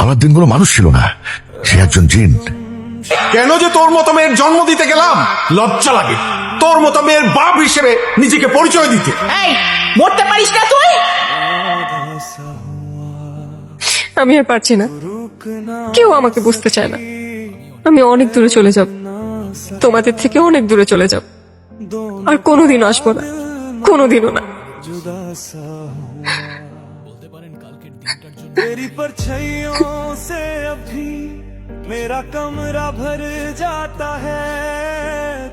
আমার দিনগুলো মানুষ ছিল না, সে একজন জিন। কেন যে তোর মতো মেয়ের জন্ম দিতে গেলাম, লজ্জা লাগে তোর মতো মেয়ের বাপ হিসেবে নিজেকে পরিচয় দিতে। এই মরতে পারিস না তুই? আমি আর পারছি না, কেউ আমাকে বুঝতে চায় না। আমি অনেক দূরে চলে যাব, তোমাদের থেকে অনেক দূরে চলে যাব, আর কোনোদিনও আসবো না, কোনোদিনও না। तेरी परछाइयों से अभी मेरा कमरा भर जाता है,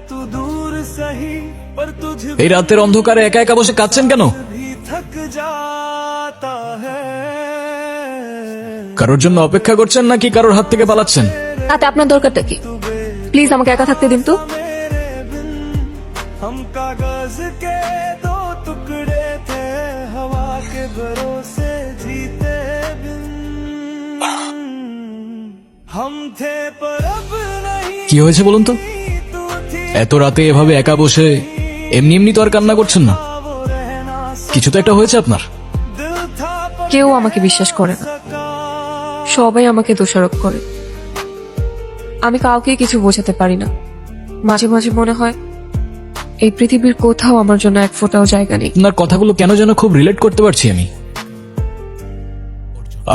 तू दूर सही पर तुझ এই রাতের অন্ধকারে একা একা বসে কাঁদছেন কেন? भी थक जाता है। কারোর জন্য অপেক্ষা করছেন নাকি কারোর হাত থেকে পালাচ্ছেন? তাতে আপনার দরকারটা কি? প্লিজ আমাকে একা থাকতে দিন তো। मेरे बिन हम कागज के दो टुकड़े थे, हवा के भरोसे जीते बिन हम थे पर अब नहीं। কি হয়েছে বলুন তো? तू थी এত রাতে এভাবে একা বসে এমনি এমনি তো আর কান্না করছেন না, वो रहना কিছু তো একটা হয়েছে আপনার। दिल था কেউ আমাকে বিশ্বাস করে না, সবাই আমাকে দোষারোপ করে। আমি কাউকে কিছু বোঝাতে পারি না। মাঝে মাঝে মনে হয় এই পৃথিবীর কোথাও আমার জন্য এক ফোঁটাও জায়গা নেই। আপনার কথাগুলো কেন যেন খুব রিলেট করতে পারছি আমি।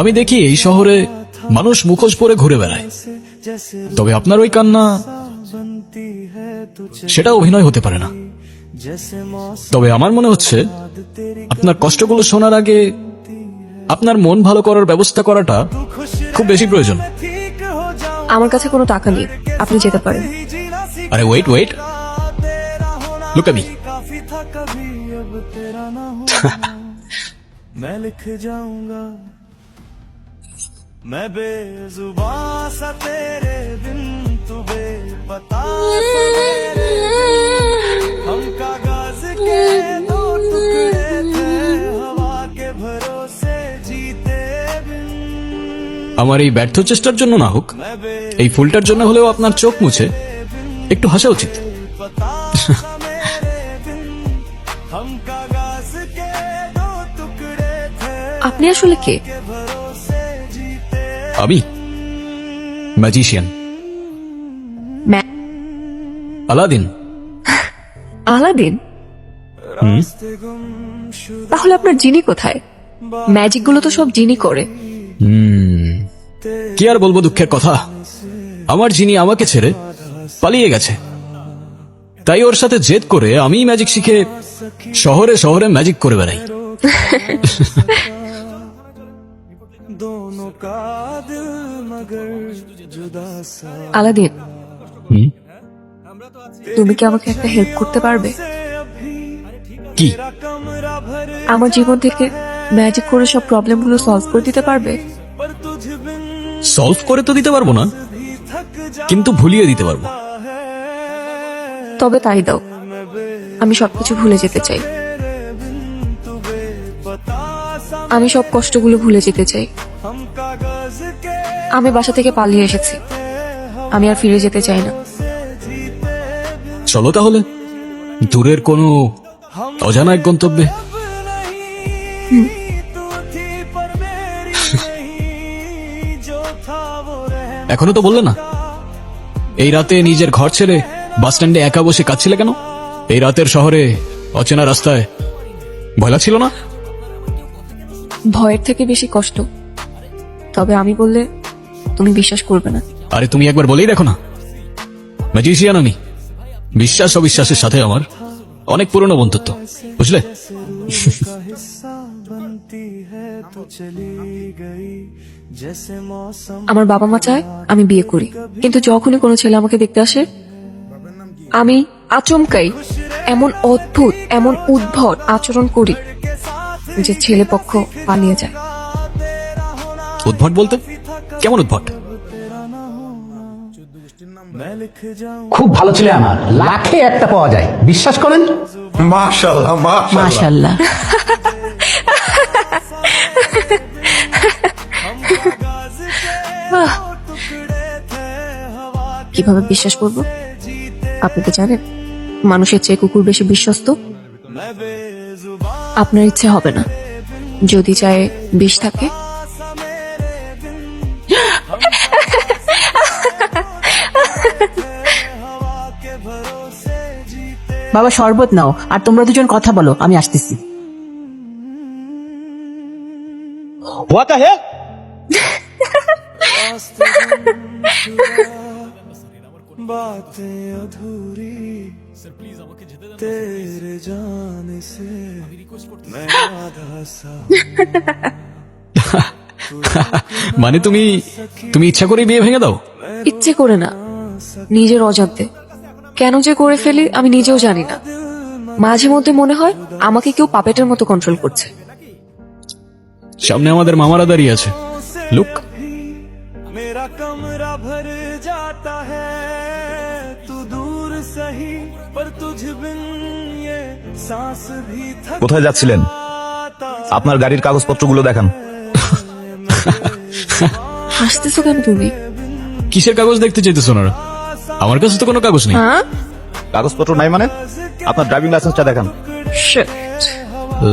আমি দেখি এই শহরে মানুষ মুখোশ পরে ঘুরে বেড়ায়, जैसे তবে আপনার ওই কান্না बनती है तुझ সেটা অভিনয় হতে পারে না। जैसे मौसम তবে আমার মনে হচ্ছে तेरी আপনার কষ্টগুলো শোনার আগে আপনার মন ভালো করার ব্যবস্থা করাটা खुश খুব বেশি প্রয়োজন। ठीक हो जाऊं আমার কাছে কোনো টাকা নেই, আপনি যেতে পারেন। ही जीना सीखा আরে ওয়েট ওয়েট, तेरा होना लुक at me। काफी था कभी अब तेरा ना हो मैं लिख जाऊंगा मैं बेजुबान सा तेरे बिन तू बेपता सा मेरे बिन हम कागज के दो टुकड़े थे हवा के भरोसे जीते बिन আমার এই ব্যর্থ চেষ্টার জন্য না হোক, मैं এই ফুলটার জন্য হলেও আপনার চোখ মুছে একটু হাসা উচিত। बेपता सा मेरे बिन हम कागज के दो टुकड़े थे আপনি আসলে কে? भरोसे जीते আমি ম্যাজিশিয়ান, আলাদিন। আলাদিন? रास्ते गुमशुदा তাহলে আপনার জিনি কোথায়? ম্যাজিক গুলো তো সব জিনি করে। কি আর বলবো দুঃখের কথা, আমার যিনি আমাকে ছেড়ে পালিয়ে গেছে, তাই ওর সাথে জেদ করে আমি ম্যাজিক শিখে শহরে শহরে ম্যাজিক করে বেড়াই। दोनों का दिल मगर जुदा सा আলাদিন, হুম? তুমি কি আমাকে একটা হেল্প করতে পারবে? अभी কি? कमरा भर আমার জীবন থেকে ম্যাজিক করে সব প্রবলেম গুলো সলভ করে দিতে পারবে? पर तुझ बिन সলভ করে তো দিতে পারবো না, भी थक কিন্তু ভুলিয়ে দিতে পারবো। जाता है তবে তাই দাও, আমি সবকিছু ভুলে যেতে চাই। तेरे बिन तू बेपता सा আমি সব কষ্টগুলো ভুলে যেতে চাই। हम कागज के আমি বাসা থেকে পালিয়ে এসেছি, আমি আর ফিরে যেতে চাই না। जीते চলো তাহলে দূরের কোনো অজানা এক গন্তব্যে। नहीं तू थी पर मेरी नहीं जो था वो रहना এখনো তো বললে না, এই রাতে নিজের ঘর ছেড়ে বাস স্ট্যান্ডে একা বসে কাঁদছিলে কেন? এই রাতের শহরে অচেনা রাস্তায় ভয় লাগছিল না? ভয়ের থেকে বেশি কষ্ট। তবে আমি বললে তুমি বিশ্বাস করবে না। আরে তুমি একবার বলেই দেখো না, ম্যাজিশিয়ান আমি। বিশ্বাস অবিশ্বাসের সাথে আমার অনেক পুরনো বন্ধুত্ব, বুঝলে? का हिस्सा बनती है तो चली गई जैसे मौसम আমার बाबा মা चाয় আমি বিয়ে করি, কিন্তু যখনই কোনো ছেলে আমাকে দেখতে আসে আমি আচমকাই এমন অদ্ভুত, এমন উদ্ভট আচরণ করি যে ছেলে পক্ষ পালিয়ে যায়। উদ্ভট বলতে কেমন উদ্ভট? मैं लिख जाऊं খুব ভালো ছেলে আমার, লাখে একটা পাওয়া যায়, বিশ্বাস করেন? মাশাআল্লাহ মাশাআল্লাহ। মাশাআল্লাহ। কিভাবে বিশ্বাস করব? আপনি কি জানেন মানুষের চেয়ে কুকুর বেশি বিশ্বস্ত? আপনার ইচ্ছে হবে না, যদি চায় বিষ থাকে বাবা শরবত নাও, আর তোমরা দুজন কথা বলো, আমি আসতেছি। What the hell? बातें अधूरी तेरे जाने से मैं आधा सा মানে তুমি ইচ্ছা করে বিয়ে ভেঙে দাও? ইচ্ছে করে না, নিজের অজান্তে। কেন যে করে ফেলি আমি নিজেও জানি না। মাঝে মধ্যে মনে হয় আমাকে কেউ পাপেটের মতো কন্ট্রোল করছে। সামনে আমাদের মামারা দাঁড়িয়ে আছে, লুক। मेरा कमरा भर जाता है तू दूर सही पर तुझ बिन ये सांस भी थक কোথায় যাচ্ছিলেন? আপনার গাড়ির কাগজপত্রগুলো দেখান। হাসতেছো কেন তুমি? কিসের কাগজ দেখতে চাইতেছো না? আমার কাছে তো কোনো কাগজ নেই। হ্যাঁ, কাগজপত্র নাই মানে? আপনার ড্রাইভিং লাইসেন্সটা দেখান। Shit.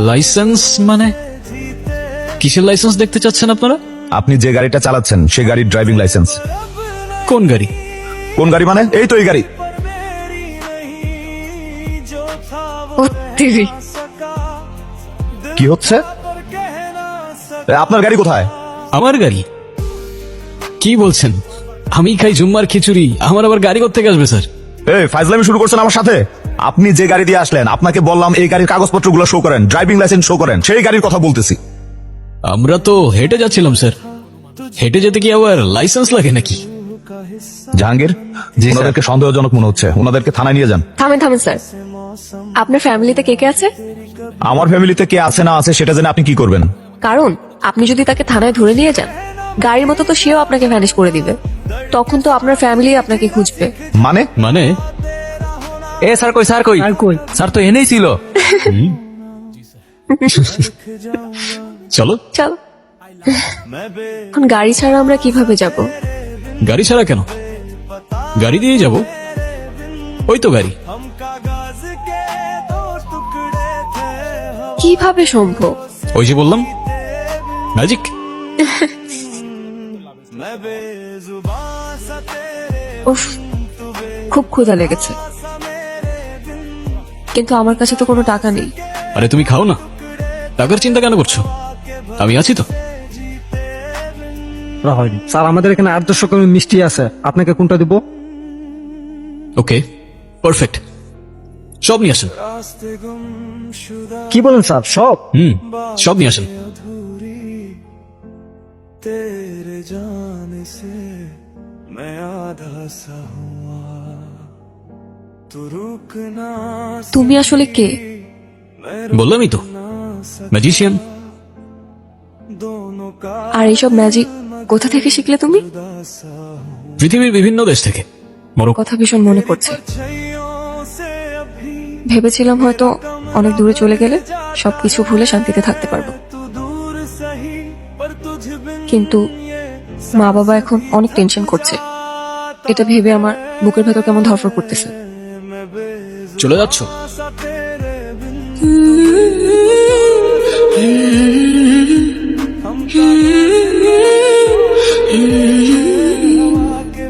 লাইসেন্স মানে? কিসের লাইসেন্স দেখতে চাচ্ছেন আপনারা? আপনি যে গাড়িটা চালাচ্ছেন সে গাড়ির ড্রাইভিং লাইসেন্স। কোন গাড়ি? কোন গাড়ি মানে? এই তো এই গাড়ি। ও তেরি। কি হচ্ছে? আপনার গাড়ি কোথায়? আমার গাড়ি? কি বলছেন? আমি খাই জুম্মার খিচুড়ি, আমার আবার গাড়ি কোত্থেকে আসবে স্যার? এই ফাইজলামি শুরু করছেন আমার সাথে? আপনি যে গাড়ি দিয়ে আসলেন আপনাকে বললাম এই গাড়ির কাগজপত্রগুলো শো করেন, ড্রাইভিং লাইসেন্স শো করেন, সেই গাড়ির কথা বলতেছি। আমরা তো হেঁটে যাচ্ছিলাম স্যার। হেঁটে যেতে কি আবার লাইসেন্স লাগে নাকি? জাহাঙ্গীর, ওনাদেরকে সন্দেহজনক মনে হচ্ছে, ওনাদেরকে থানায় নিয়ে যান। থামেন থামেন স্যার, আপনার ফ্যামিলিতে কে কে আছে? আমার ফ্যামিলিতে কে আছে না আছে সেটা জেনে আপনি কি করবেন? কারণ আপনি যদি তাকে থানায় ধরে নিয়ে যান, গাড়ির মতো তো সেও আপনাকে ভ্যানিশ করে দিবে। তখন তো আপনার ফ্যামিলি আপনাকে খুঁজবে। মানে? মানে এ স্যার কই, স্যার কই? স্যার তো এনেই ছিল। চলো। চলো। এখন গাড়ি ছাড়া আমরা কিভাবে যাব? গাড়ি ছাড়া কেন? গাড়ি দিয়ে যাব। ওই তো গাড়ি। कागज के दो टुकड़े थे কিভাবে সম্ভব? ওই যে বললাম, ম্যাজিক। मैं बेजुबान सा तेरे উফ, খুব ক্ষুধা লেগেছে, কিন্তু আমার কাছে তো কোনো টাকা নেই। আরে তুমি খাও না, টাকার চিন্তা কেন করছো? আমি আছি তো। স্যার আমাদের এখানে 800 রকমের মিষ্টি আছে, আপনাকে কোনটা দিব? ওকে, পারফেক্ট। সব নিয়ে আসেন। रास्ते गुमशुदा কি বলেন স্যার? সব? সব নিয়ে আসেন। अधूरी तेरे जाने से मैं आधा सा हुआ तू रुक ना তুমি আসলে কে? বললামই তো, ম্যাজিশিয়ান। दोनों का আর এইসব ম্যাজিক কোথা থেকে শিখলে তুমি? পৃথিবীর বিভিন্ন দেশ থেকে। মরো কথা ভীষণ মনে পড়ছে। छैयों से अभी ভেবেছিলাম হয়তো অনেক দূরে চলে গেলে সবকিছু ভুলে শান্তিতে থাকতে পারবো, तू दूर सही पर तुझ बिन কিন্তু মা বাবা এখন অনেক টেনশন করছে। এটা ভেবে আমার বুকের ভেতর কেমন ধরফর করতেছে। मैं बेजुबान চলে যাচ্ছ? सा तेरे बिन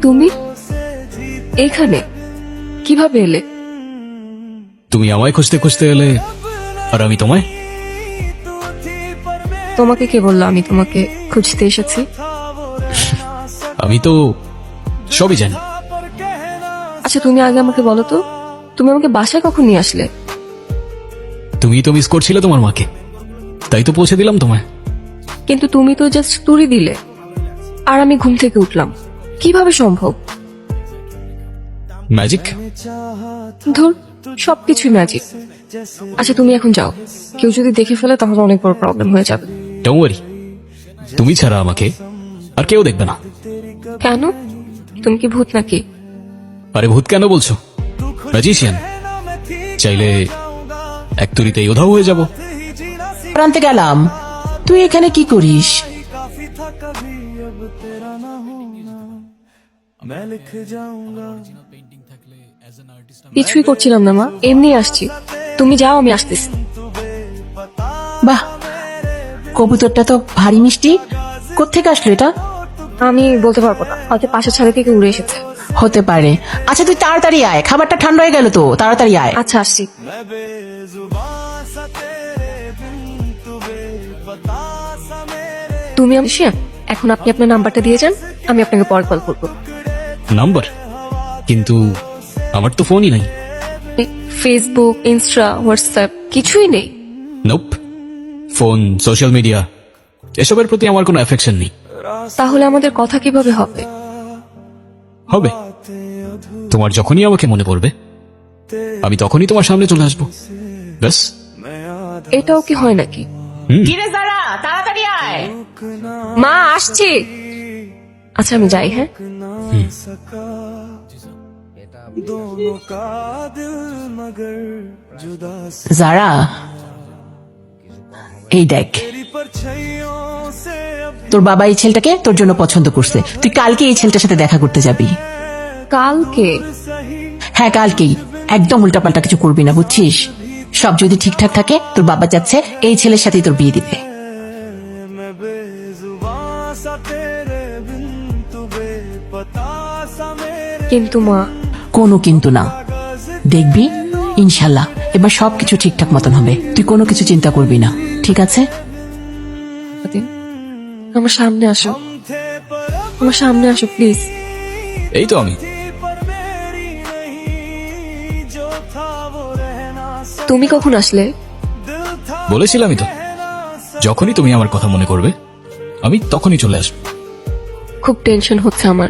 তুমি এখানে কিভাবে এলে? তুমি আমায় খুঁজতে খুঁজতে এলে, আর আমি তোমায়। তোমাকে কে বললো আমি তোমাকে খুঁজতে এসেছি? আমি তো সবই জানি। আচ্ছা তুমি আগে আমাকে বলো তো, তুমি আমাকে বাসায় কখন নিয়ে আসলে? তুমি তো মিস করছিলে তোমার মাকে, তাই তো পৌঁছে দিলাম তোমায়। কিন্তু তুমি তো জাস্ট তুড়ি দিলে, আর আমি ঘুম থেকে উঠলাম। কিভাবে সম্ভব? ম্যাজিক। ধুর, সবকিছুই ম্যাজিক। আচ্ছা তুমি এখন যাও, কেউ যদি দেখে ফেলে তাহলে অনেক বড় প্রবলেম হয়ে যাবে। ডোন্ট ওয়ারি, তুমি ছাড়া আমাকে আর কেউ দেখবে না। কেন? তুমি কি ভূত নাকি? আরে ভূত কেন বলছো? ম্যাজিশিয়ান। চাইলে এক তুড়িতেই উধাও হয়ে যাব। প্রান্তে গেলাম, তুই এখানে কি করিস? काफी था कभी अब तेरा ना होना मैं लिख जाऊंगा কিছুই করছিলাম না মা, এমনি আসছি। তুমি যাও, আমি আসতেছি। বাহ, কবুতরটা তো ভারী মিষ্টি। কোত্থেকে আসলো এটা? আমি বলতে পারবো না, হয়তো পাশের ছাদে থেকে উড়ে এসেছে। হতে পারে। আচ্ছা তুই তাড়াতাড়ি আয়, খাবারটা ঠান্ডা হয়ে গেল তো, তাড়াতাড়ি আয়। আচ্ছা আসছি। मैं बेजुबां सा तेरे बिन तू बेपता सा मेरे তুমি আমি শিয়া, এখন আপনি আপনার নাম্বারটা দিয়ে যান, আমি আপনাকে পরে কল করবো। নাম্বার? কিন্তু আমার তো ফোনই নাই। ফেসবুক, ইনস্টা, হোয়াটসঅ্যাপ কিছুই নেই? নোপ। ফোন, সোশ্যাল মিডিয়া এসবের প্রতি আমার কোনো অ্যাফেকশন নেই। তাহলে আমাদের কথা কিভাবে হবে? হবে, তোমার যখনই আমাকে মনে পড়বে আমি তখনই তোমার সামনে চলে আসবো, ব্যাস। এটাও কি হয় নাকি? কিরে যারা, তাড়াতাড়ি আয়। মা আসছি। আচ্ছা আমি যাই, হ্যাঁ। दोनों का दिल मगर जुदा যারা, এই দেখ तेरी परछाइयों से अब তোর বাবা এই ছেলেটাকে তোর জন্য পছন্দ করছে। তুই কালকে এই ছেলেটার সাথে দেখা করতে যাবি। কালকে? হ্যাঁ কালকেই। একদম উল্টাপাল্টা কিছু করবি না, বুঝছিস? সব যদি ঠিকঠাক থাকে তোর বাবা যাচ্ছে এই ছেলের সাথেই তোর বিয়ে দিবে। मैं बेजुबां सा तेरे बिन तू बेपता सा मेरे কিন্তু মা, কোনো কিন্তু না, দেখবি ইনশাল্লাহ এবার সবকিছু ঠিকঠাক মতন হবে। তুই কোনো কিছু চিন্তা করবি না, ঠিক আছে? আমার সামনে আসো, थे पर अब আমার সামনে আসো প্লিজ। এই তো আমি। पर मेरी नहीं जो था वो रहना তুমি কখন আসলে? दिल था বলেছিলামই তো, যখনই তুমি আমার কথা মনে করবে আমি তখনই চলে আসবো। খুব টেনশন হচ্ছে আমার।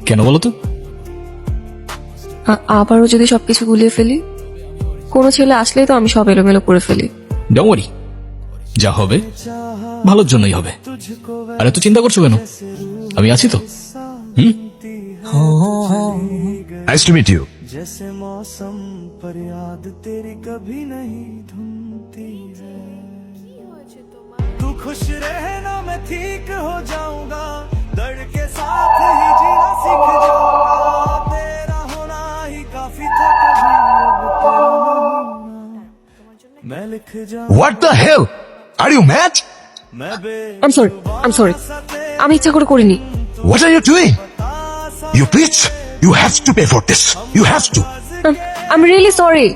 কেন বলো তো? আবারও যদি সবকিছু গুলিয়ে ফেলি? কোনো ছেলে আসলেই তো আমি সব এলোমেলো করে ফেলি। ডোন্ট ওয়ারি, যা হবে ভালোর জন্যই হবে। আর এত চিন্তা করছো কেন? আমি আছি তো। Nice to meet you. जैसे मौसम पर याद तेरी कभी नहीं धुनती है तू खुश रहना मैं ठीक हो जाऊंगा दर्द के साथ ही जीना सीख जाऊंगा तेरा होना ही काफी था कभी अब तेरा ना होना मैं लिख जाऊं what the hell, are you mad? मैं আম সরি, আমি ইচ্ছা করে করিনি। What are you doing? You please, you have to pay for this, you have to. I am really sorry.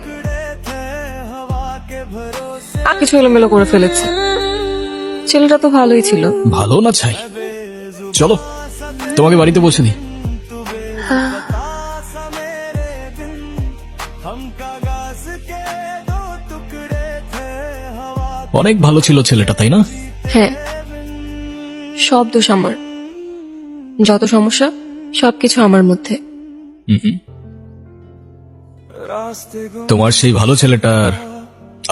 কিছু এলোমেলো করে ফেলেছে। ছেলেটা তো ভালোই ছিল। ভালো না ছাই? চলো তোমাকে বাড়িতে পৌঁছে দিই। हम कागज के दो टुकड़े थे हवा অনেক ভালো ছিল ছেলেটা, তাই না? হ্যাঁ, সব দোষ আমার। যত সমস্যা সবকিছু আমার মধ্যে। रास्ते को তোমার সেই ভালো ছেলেটার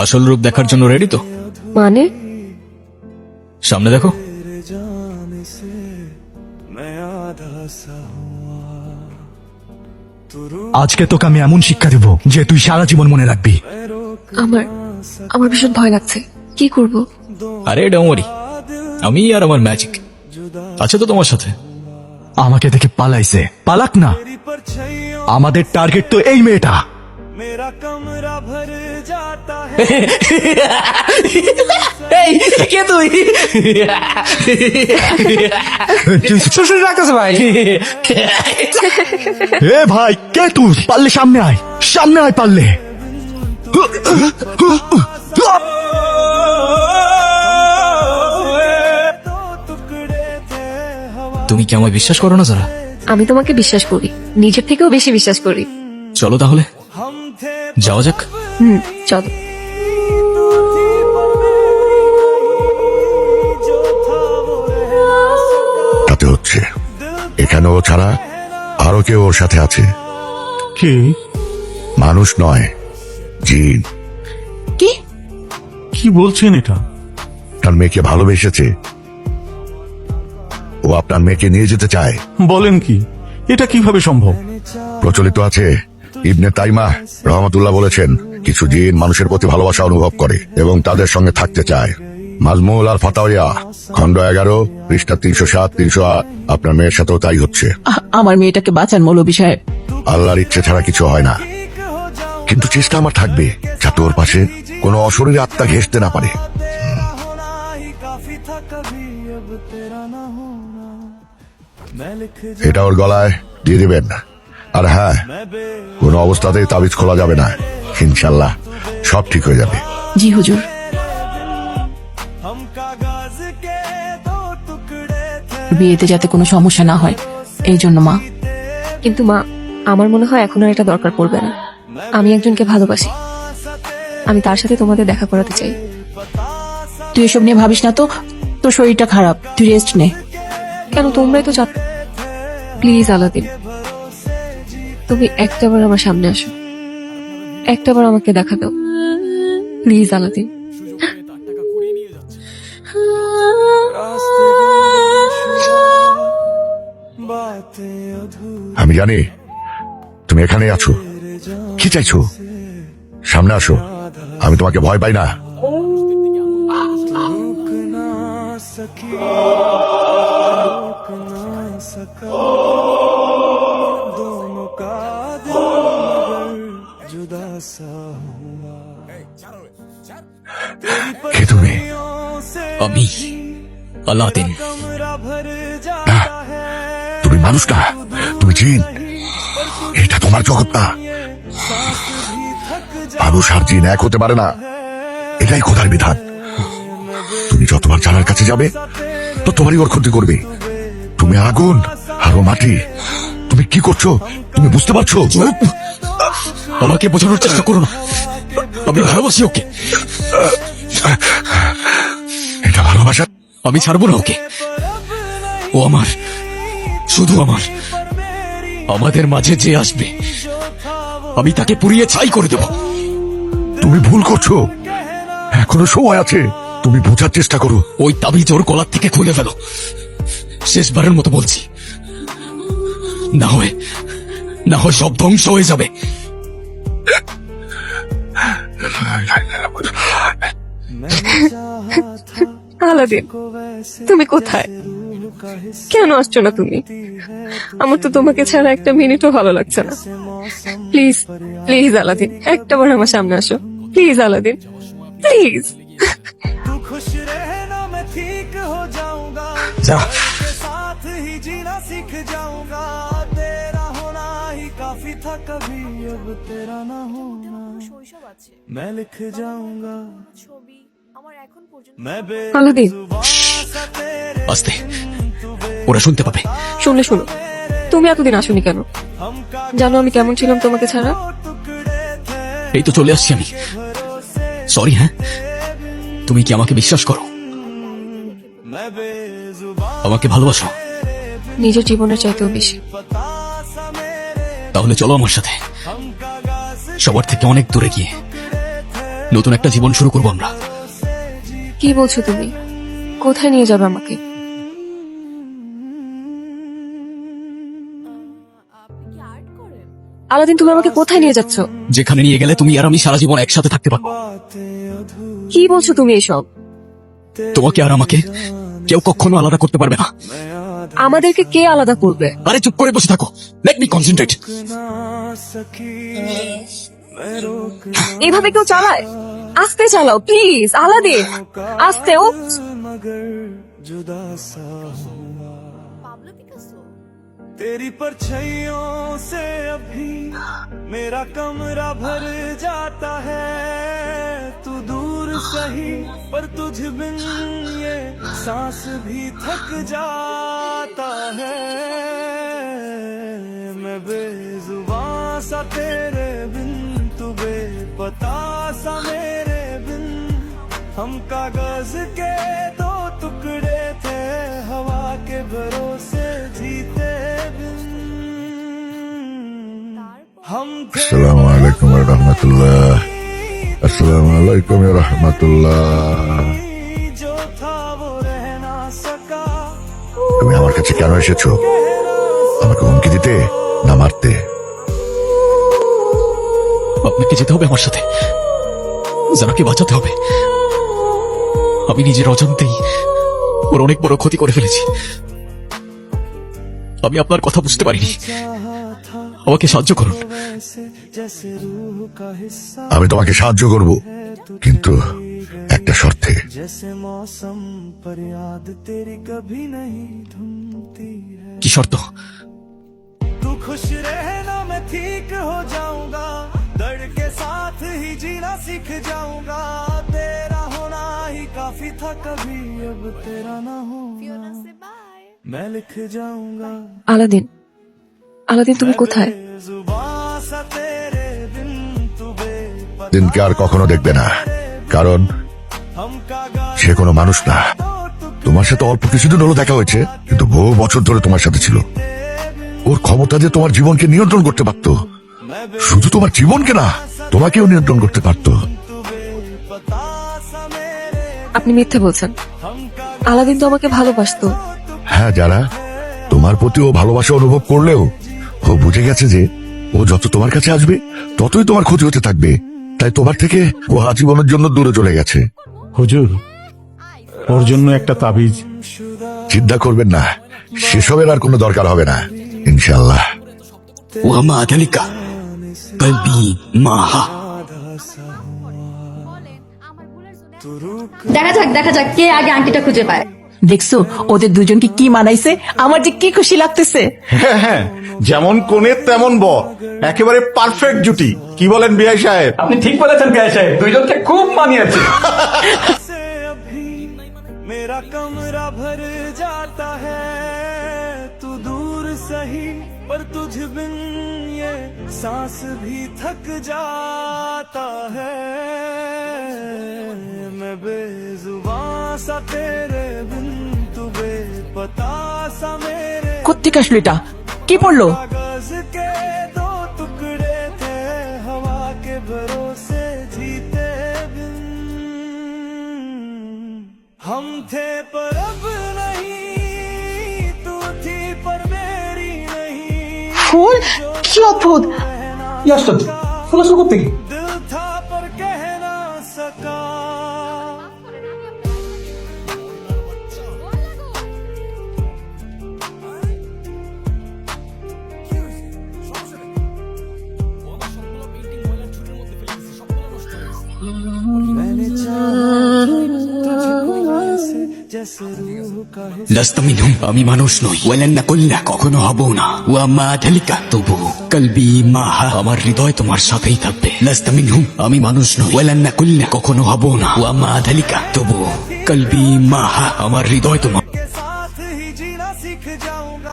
আসল রূপ দেখার জন্য রেডি তো? মানে? সামনে দেখো। तेरे जाने से मैं आधा सा हुआ तू रूठ আজকে তোকে আমি এমন শিক্ষা দেব যে তুই সারা জীবন মনে রাখবি। আমার ভীষণ ভয় লাগছে। কি করব? আরে ডোন্ট ওয়ারি, আমি আর আমার ম্যাজিক আছে তো তোমার সাথে। আমাকে দেখে পালাইছে, পালাক না। तेरी परछाइयों আমাদের টার্গেট তো এই মেয়েটা। मेरा कमरा भर जाता है এই কে তুই? শ্বশুর রাখতেছে ভাই। এ ভাই, কে তুই? পারলে সামনে আয়, সামনে আয় পারলে। दो टुकड़े थे हवा তুমি কি আমায় বিশ্বাস করো না যারা? আমি তোমাকে বিশ্বাস করি, নিজের থেকেও বেশি বিশ্বাস করি। চলো তাহলে हम थे যাওয়া যাক। চলো। तू थी पर मेरी जो था वो रहना सका তাতে হচ্ছে এখানে ও ছাড়া আরো কেউ ওর সাথে আছে। কি? মানুষ নয়, জিন। কি? কি বলছেন এটা? তার মেয়েকে ভালোবেসেছে, ও আপনার মেয়েকে নিয়ে যেতে চায়। বলেন কি? এটা কিভাবে সম্ভব? প্রচলিত আছে, ইবনে তাইমা রহমতুল্লাহ বলেছেন কিছু জিন মানুষের প্রতি ভালোবাসা অনুভব করে এবং তাদের সঙ্গে থাকতে চায়। মাজমুল আর ফাতাওয়া খণ্ড 11 পৃষ্ঠা 307 308। আপনার মেয়ের সাথেও তাই হচ্ছে। আমার মেয়েটাকে বাঁচান মৌলভী সাহেব। আল্লাহর ইচ্ছে ছাড়া কিছু হয় না, কিন্তু চেষ্টা আমার থাকবে যাতে ওর পাশে কোনো অশরীরী আত্মা ঘেঁষতে না পারে। होना ही काफी था कभी अब तेरा ना होना এটা ওর গলায় দিয়ে দিবেন। আর হ্যাঁ, কোনো অবস্থাতেই তাবিজ খোলা যাবে না। ইনশাল্লাহ সব ঠিক হয়ে যাবে। জি হুজুর। हम कागज के दो टुकड़े थे বিয়েতে যাতে কোনো সমস্যা না হয় এই জন্য মা। কিন্তু মা, আমার মনে হয় এখন আর এটা দরকার পড়বে না। আমি একজনকে ভালোবাসি, আমি তার সাথে তোমাদের দেখা করাতে চাই। তুই এসব নিয়ে ভাবিস না তো, তোর শরীরটা খারাপ, তুই রেস্ট নে। কেন, তোমরাই তো প্লিজ আলাদিন, তুমি একটাবার আমার সামনে আসো, একটাবার আমাকে দেখা দাও প্লিজ আলাদিন। बातें अधूरी আমি জানি তুমি এখানেই আছো। কি চাইছো? সামনে আসো, আমি তোমাকে ভয় পাই না। रुक ना सकी रुक ना सका दोनों का दिल मगर जुदा सा हुआ কে তুমি? से আমি আলাদিন। कमरा भर না, जाता है তুমি মানুষ না, তুমি জিন। এটা তোমার জগৎ না। মানুষ আর জিন এক হতে পারে না, এটাই খোদার বিধান। তুমি যতবার জানার কাছে যাবে ততবারই ওর ক্ষতি করবে। তুমি আগুন আর ও মাটি। তুমি কি করছো তুমি বুঝতে পারছো? আমাকে বোঝানোর চেষ্টা করো না, আমি ভালোবাসি ওকে। এটা ভালোবাসা? আমি ছাড়বো না ওকে। ও আমার, শুধু আমার। আমাদের মাঝে যে আসবে আমি তাকে পুড়িয়ে ছাই করে দেব। তুমি ভুল করছো, এখনো সময় আছে। তুমি বোঝার চেষ্টা করো। ওই তাবিজ ওর গলার থেকে খুলে ফেলো, শেষবারের মতো বলছি। না হয় সব ধ্বংস হয়ে যাবে। আলাদিন, তুমি কোথায়? কেন আসছো না তুমি? আমার তো তোমাকে ছাড়া একটা মিনিটও ভালো লাগছে না। প্লিজ প্লিজ আলাদিন, একটাবার আমার সামনে আসো প্লিজ আলাদিন, প্লিজ। तू खुश रहना मैं ठीक हो जाऊंगा যা, तेरे साथ ही जीना सीख जाऊंगा तेरा होना ही काफी था कभी अब तेरा ना होना मैं लिख जाऊंगा मैं আলাদিন, बेजुबान तेरे আস্তে, ওরা শুনতে পাবে। শুনলে শুনো, তুমি এতদিন আসোনি কেন? हम का জানো আমি কেমন ছিলাম তোমাকে ছাড়া? टुकड़े थे এই তো চলে আসছি আমি। সরি। হ্যাঁ, তুমি কি আমাকে বিশ্বাস করো? मैं बेजुबान আমাকে ভালোবাসো? নিজের জীবনের চাইতেও বেশি। पता सा मेरे তাহলে চলো আমার সাথে, हम कागज সবার থেকে অনেক দূরে গিয়ে নতুন একটা জীবন শুরু করবো আমরা। কি বলছো তুমি? কোথায় নিয়ে যাবে আমাকে? আলাদিন, তুমি আমাকে কোথায় নিয়ে যাচ্ছ? যেখানে নিয়ে গেলে তুমি আর আমি সারা জীবন একসাথে থাকতে পারবো। बातें अधूरी কি বলছো তুমি এসব? তোমাকে আর আমাকে কেউ কখনো আলাদা করতে পারবে না। আমাদেরকে কে আলাদা করবে? আরে চুপ করে বসে থাকো, লেট মি কনসেন্ট্রেট। ना सकी मैं रोक এভাবে কেউ চালায়? আস্তে চালাও প্লিজ আলাদিন, আস্তে। ও मगर जुदा सा हुआ तेरी परछाइयों से अभी मेरा कमरा भर जाता है तू दूर सही पर तुझ बिन ये सांस भी थक जाता है मैं बेजुबान सा तेरे बिन तू बेपता सा मेरे बिन हम कागज के दो टुकड़े थे हवा के भरोसे जीते बिन हम थे আসসালামু আলাইকুম ওয়া রাহমাতুল্লাহ। আসসালামু আলাইকুম ওয়া রাহমাতুল্লাহ। जो था वो रह ना सका তুমি আমার কাছে কেন এসেছো? আমাকে হুমকি দিতে না মারতে? আপনাকে যেতে হবে আমার সাথে, জানাকে বাঁচাতে হবে। আমি নিজের অজান্তেই ওর অনেক বড় ক্ষতি করে ফেলেছি। আমি আপনার কথা বুঝতে পারিনি, আমাকে সাহায্য করুন। जैसे रूह का हिस्सा আমি তোমাকে সাহায্য করব, কিন্তু একটা শর্তে। जैसे मौसम पर याद तेरी कभी नहीं धुनती है কি শর্ত? तू खुश रहना मैं ठीक हो जाऊंगा दर्द के साथ ही जीना सीख जाऊंगा तेरा होना ही काफी था कभी अब तेरा ना होना मैं लिख जाऊंगा আলাদিন, আলাদিন তুমি কোথায়? जुबां सा तेरे बिन तू बेपता দিনকে আর কখনো দেখবে না, কারণ हम कागा সে কোনো মানুষ না। তোমার সাথে অল্প কিছুদিন হলো দেখা হয়েছে, কিন্তু বহু বছর ধরে তোমার সাথে ছিল। ওর ক্ষমতা যে তোমার জীবনকে নিয়ন্ত্রণ করতে পারত, শুধু তোমার জীবনকে না, তোমাকেও নিয়ন্ত্রণ করতে পারত। पता सा मेरे আপনি মিথ্যে বলছেন। আলাদিন তো আমাকে ভালোবাসতো। হ্যাঁ, যারা তোমার প্রতি ও ভালোবাসা অনুভব করলেও ও বুঝে গেছে যে ও যত তোমার কাছে আসবে ততই তোমার ক্ষতি হতে থাকবে, তাই তোমার থেকে ও আজীবনের জন্য দূরে চলে গেছে। হুজুর, ওর জন্য একটা তাবিজ। চিন্তা করবেন না, সেসবের আর কোনো দরকার হবে না, ইনশাল্লাহ। ওয়ামা আদালিকা কলবি মাহা। দেখা যাক কে আগে আংটিটা খুঁজে পায়। দেখছো ওদের দুজনকে কি মানাইছে, আমার যে কি খুশি লাগতেছে। হ্যাঁ হ্যাঁ, যেমন কোণে তেমন বর, একেবারে পারফেক্ট জুটি। কি বলেন বিআই সাহেব? আপনি ঠিক বলেছেন বিআই সাহেব, দুইজনকে খুব মানিয়েছে। से अभी मेरा कमरा भर जाता है तू दूर सही पर तुझ बिन ये सांस भी थक जाता है मैं बेजुबां सा तेरे बिन तू बेपता सा मेरे কোত্থেকে আসলো এটা? কি পড়লো? कागज के दो टुकड़े थे हवा के भरोसे जीते बिन हम थे पर अब नहीं तू थी पर मेरी नहीं ফুল কি অদ্ভুত। दिल था पर कह ना सका मैंने चाहा तुझको ऐसे जैसे रूह का हिस्सा লাস্তা মিনহুম, আমি মানুষ নই। ওয়ালান নাকুল্লা, কখনো হব না। ওয়ামা আদালিকা তবু কলবি মাহা, আমার হৃদয় তোমার সাথেই থাকবে। লাস্তা মিনহুম, আমি মানুষ নই। ওয়ালান নাকুল্লা, কখনো হব না। ওয়ামা আদালিকা তবু কলবি মাহা, আমার হৃদয় তোমার